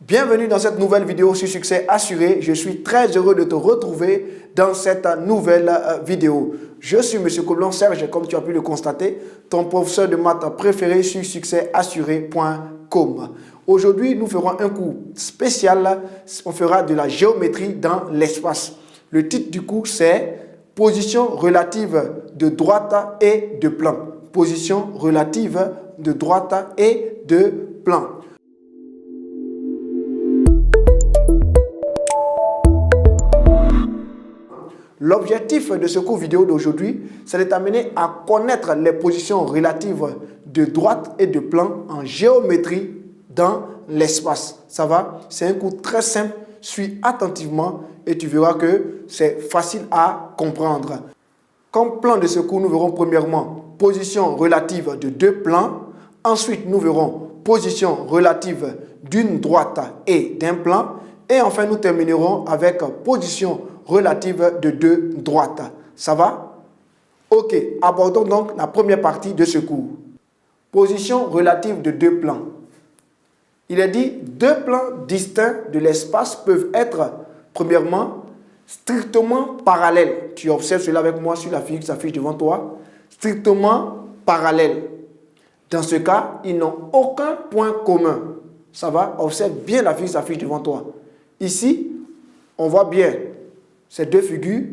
Bienvenue dans cette nouvelle vidéo sur Succès Assuré. Je suis très heureux de te retrouver dans cette nouvelle vidéo. Je suis M. Coblon Serge, comme tu as pu le constater, ton professeur de maths préféré sur succèsassuré.com. Aujourd'hui, nous ferons un cours spécial. On fera de la géométrie dans l'espace. Le titre du cours, c'est « Position relative de droite et de plan ». Position relative de droite et de plan. L'objectif de ce cours vidéo d'aujourd'hui, c'est de t'amener à connaître les positions relatives de droite et de plan en géométrie dans l'espace. Ça va? C'est un cours très simple. Suis attentivement et tu verras que c'est facile à comprendre. Comme plan de ce cours, nous verrons premièrement position relative de deux plans. Ensuite, nous verrons position relative d'une droite et d'un plan. Et enfin, nous terminerons avec position relative de deux droites. Ça va? Ok, abordons donc la première partie de ce cours. Position relative de deux plans. Il est dit, deux plans distincts de l'espace peuvent être, premièrement, strictement parallèles. Tu observes cela avec moi sur la figure qui s'affiche devant toi. Strictement parallèles. Dans ce cas, ils n'ont aucun point commun. Ça va? Observe bien la figure qui s'affiche devant toi. Ici, on voit bien ces deux figures.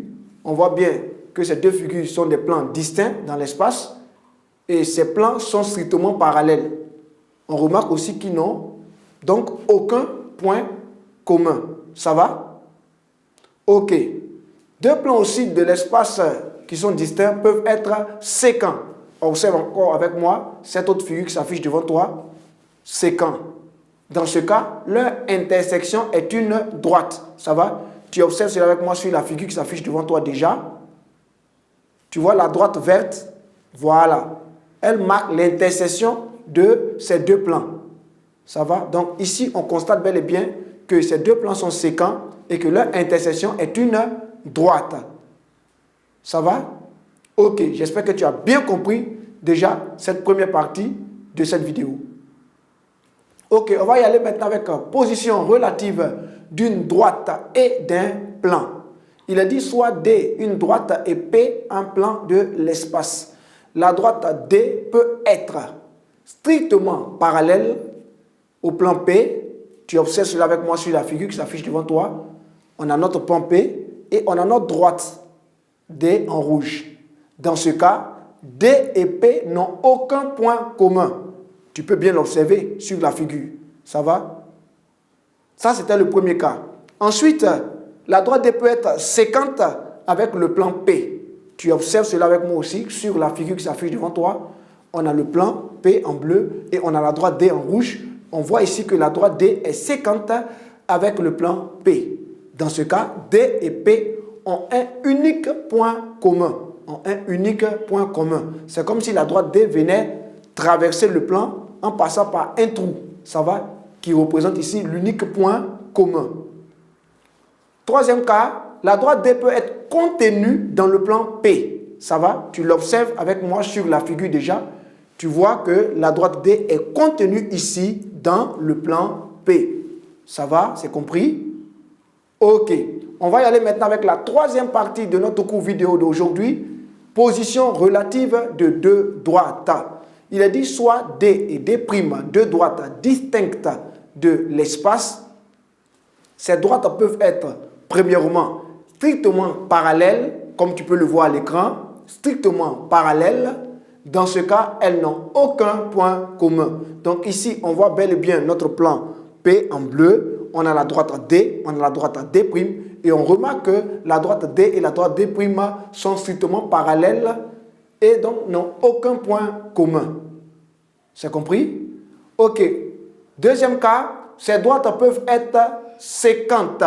On voit bien que ces deux figures sont des plans distincts dans l'espace. Et ces plans sont strictement parallèles. On remarque aussi qu'ils n'ont donc aucun point commun. Ça va? Ok. Deux plans aussi de l'espace qui sont distincts peuvent être séquents. Observe encore avec moi cette autre figure qui s'affiche devant toi. Séquents. Dans ce cas, leur intersection est une droite. Ça va? Tu observes cela avec moi sur la figure qui s'affiche devant toi déjà. Tu vois la droite verte? Voilà. Elle marque l'intersection de ces deux plans. Ça va? Donc ici, on constate bel et bien que ces deux plans sont séquents et que leur intersection est une droite. Ça va? Ok, j'espère que tu as bien compris déjà cette première partie de cette vidéo. Ok, on va y aller maintenant avec position relative d'une droite et d'un plan. Il est dit soit D, une droite, et P, un plan de l'espace. La droite D peut être strictement parallèle au plan P. Tu observes cela avec moi sur la figure qui s'affiche devant toi. On a notre plan P et on a notre droite D en rouge. Dans ce cas, D et P n'ont aucun point commun. Tu peux bien l'observer sur la figure. Ça va? Ça, c'était le premier cas. Ensuite, la droite D peut être séquente avec le plan P. Tu observes cela avec moi aussi sur la figure qui s'affiche devant toi. On a le plan P en bleu et on a la droite D en rouge. On voit ici que la droite D est séquente avec le plan P. Dans ce cas, D et P ont un unique point commun. C'est comme si la droite D venait traverser le plan en passant par un trou. Ça va? Qui représente ici l'unique point commun. Troisième cas, la droite D peut être contenue dans le plan P. Ça va? Tu l'observes avec moi sur la figure déjà. Tu vois que la droite D est contenue ici dans le plan P. Ça va? C'est compris? Ok. On va y aller maintenant avec la troisième partie de notre cours vidéo d'aujourd'hui. Position relative de deux droites. Il est dit soit D et D', deux droites distinctes de l'espace. Ces droites peuvent être, premièrement, strictement parallèles, comme tu peux le voir à l'écran, strictement parallèles. Dans ce cas, elles n'ont aucun point commun. Donc ici, on voit bel et bien notre plan P en bleu. On a la droite D, on a la droite D', et on remarque que la droite D et la droite D' sont strictement parallèles et donc n'ont aucun point commun. C'est compris? Ok. Deuxième cas, ces droites peuvent être séquentes.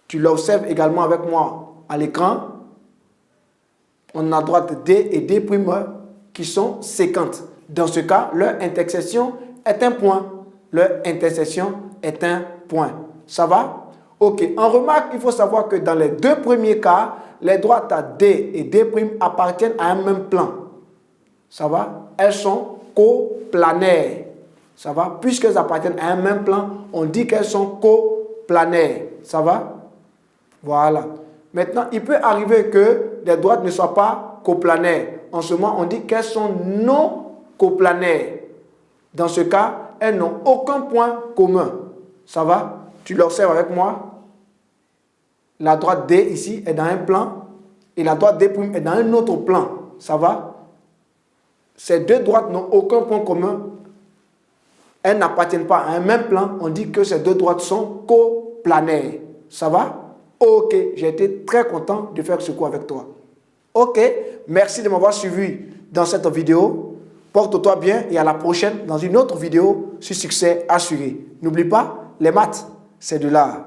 Tu l'observes également avec moi à l'écran. On a droite D et D' qui sont séquentes. Dans ce cas, leur intersection est un point. Leur intersection est un point. Ça va? Ok. En remarque, il faut savoir que dans les deux premiers cas, les droites D et D' appartiennent à un même plan. Ça va? Elles sont coplanaires. Ça va? Puisqu'elles appartiennent à un même plan, on dit qu'elles sont coplanaires. Ça va? Voilà. Maintenant, il peut arriver que des droites ne soient pas coplanaires. En ce moment, on dit qu'elles sont non coplanaires. Dans ce cas, elles n'ont aucun point commun. Ça va? Tu l'observes avec moi. La droite D ici est dans un plan et la droite D' est dans un autre plan. Ça va? Ces deux droites n'ont aucun point commun. Elles n'appartiennent pas à un même plan. On dit que ces deux droites sont coplanaires. Ça va? Ok, j'ai été très content de faire ce cours avec toi. Ok, merci de m'avoir suivi dans cette vidéo. Porte-toi bien et à la prochaine dans une autre vidéo sur succès assuré. N'oublie pas, les maths, c'est de l'art.